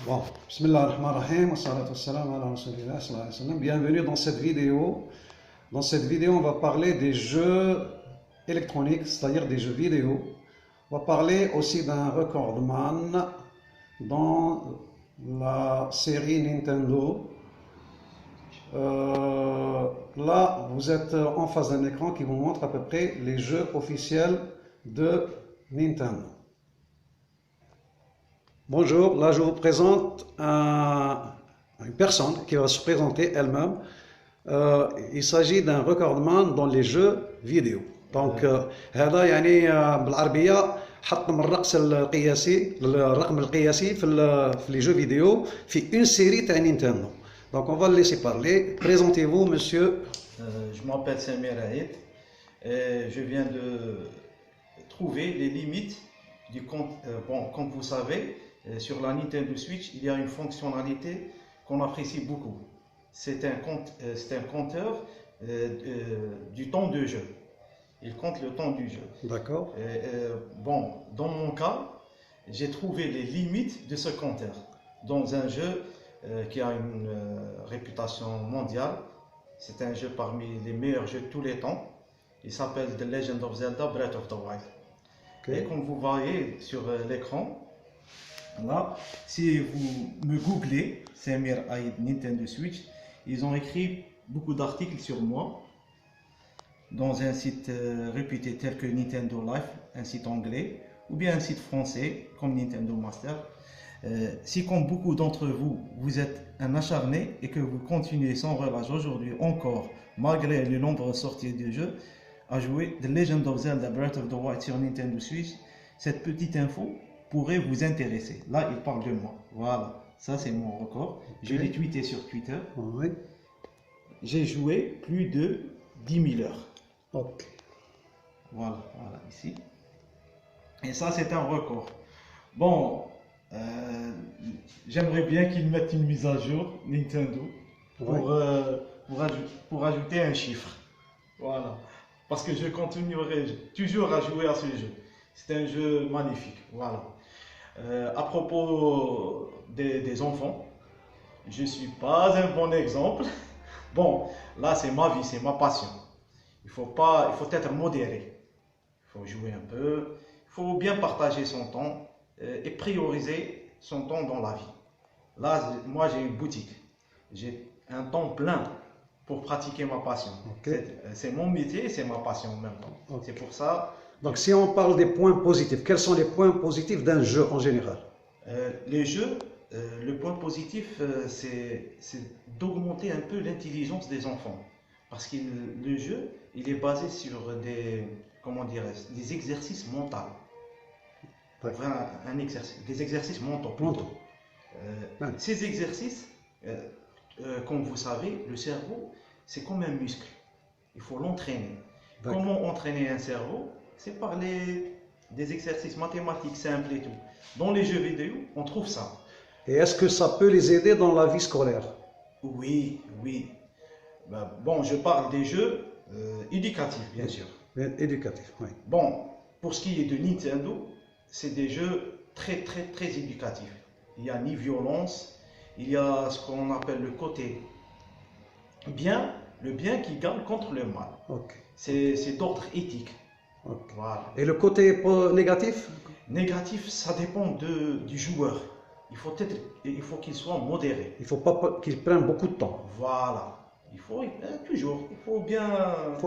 Bon, Bismillah ar-Rahman ar-Rahim, wa salatu wassalam ala Rasulillah sallallahu alayhi wa sallam. Bienvenue dans cette vidéo. Dans cette vidéo, on va parler des jeux électroniques, c'est-à-dire des jeux vidéo. On va parler aussi d'un recordman dans la série Nintendo. Là, vous êtes en face d'un écran qui vous montre à peu près les jeux officiels de Nintendo. Bonjour, là je vous présente une personne qui va se présenter elle-même. Il s'agit d'un recordman dans les jeux vidéo. Donc هذا يعني بالعربية حط من الرقم القياسي في les jeux vidéo في une série تاع Nintendo. Donc on va le laisser parler. Présentez-vous monsieur. Je m'appelle Samir Aïd et je viens de trouver les limites du compte. Bon, comme vous savez, sur la Nintendo Switch, il y a une fonctionnalité qu'on apprécie beaucoup. C'est un compteur du temps de jeu. Il compte le temps du jeu. D'accord. Bon, dans mon cas, j'ai trouvé les limites de ce compteur dans un jeu qui a une réputation mondiale. C'est un jeu parmi les meilleurs jeux de tous les temps. Il s'appelle The Legend of Zelda Breath of the Wild. Okay. Et comme vous voyez sur l'écran, là, si vous me googlez Samir Aïd Nintendo Switch, ils ont écrit beaucoup d'articles sur moi dans un site réputé tel que Nintendo Life, un site anglais, ou bien un site français comme Nintendo Master. Si comme beaucoup d'entre vous, vous êtes un acharné et que vous continuez sans relâche aujourd'hui encore, malgré les nombreuses sorties de jeux, à jouer The Legend of Zelda Breath of the Wild sur Nintendo Switch, cette petite info pourrait vous intéresser. Là, il parle de moi. Voilà, ça c'est mon record. Je l'ai tweeté sur Twitter. Oui. J'ai joué plus de 10 000 heures. Ok. Voilà, ici. Et ça, c'est un record. Bon, j'aimerais bien qu'ils mettent une mise à jour, Nintendo, pour ajouter un chiffre. Voilà. Parce que je continuerai toujours à jouer à ce jeu. C'est un jeu magnifique. Voilà. À propos des enfants, je ne suis pas un bon exemple. Bon, là c'est ma vie, c'est ma passion. Il faut être modéré. Il faut jouer un peu. Il faut bien partager son temps et prioriser son temps dans la vie. Là, moi j'ai une boutique. J'ai un temps plein pour pratiquer ma passion. Okay. C'est mon métier et c'est ma passion en même temps. Okay. C'est pour ça. Donc si on parle des points positifs, quels sont les points positifs d'un jeu en général? Les jeux, le point positif, c'est d'augmenter un peu l'intelligence des enfants. Parce que le jeu, il est basé sur des exercices mentaux. Des exercices mentaux plutôt. Ces exercices, comme vous savez, le cerveau, c'est comme un muscle. Il faut l'entraîner. Comment entraîner un cerveau? C'est par des exercices mathématiques simples et tout. Dans les jeux vidéo, on trouve ça. Et est-ce que ça peut les aider dans la vie scolaire? Oui. Bon, je parle des jeux éducatifs, bien sûr. Éducatifs, oui. Bon, pour ce qui est de Nintendo, c'est des jeux très éducatifs. Il n'y a ni violence, il y a ce qu'on appelle le côté bien, le bien qui gagne contre le mal. Okay. C'est d'ordre éthique. Okay. Voilà. Et le côté négatif? Négatif, ça dépend du joueur. Il faut qu'il soit modéré. Il ne faut pas qu'il prenne beaucoup de temps. Voilà. Il faut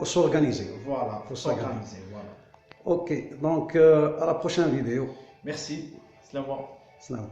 s'organiser. Voilà. Il faut s'organiser. Voilà. Ok, donc à la prochaine vidéo. Merci. Salam.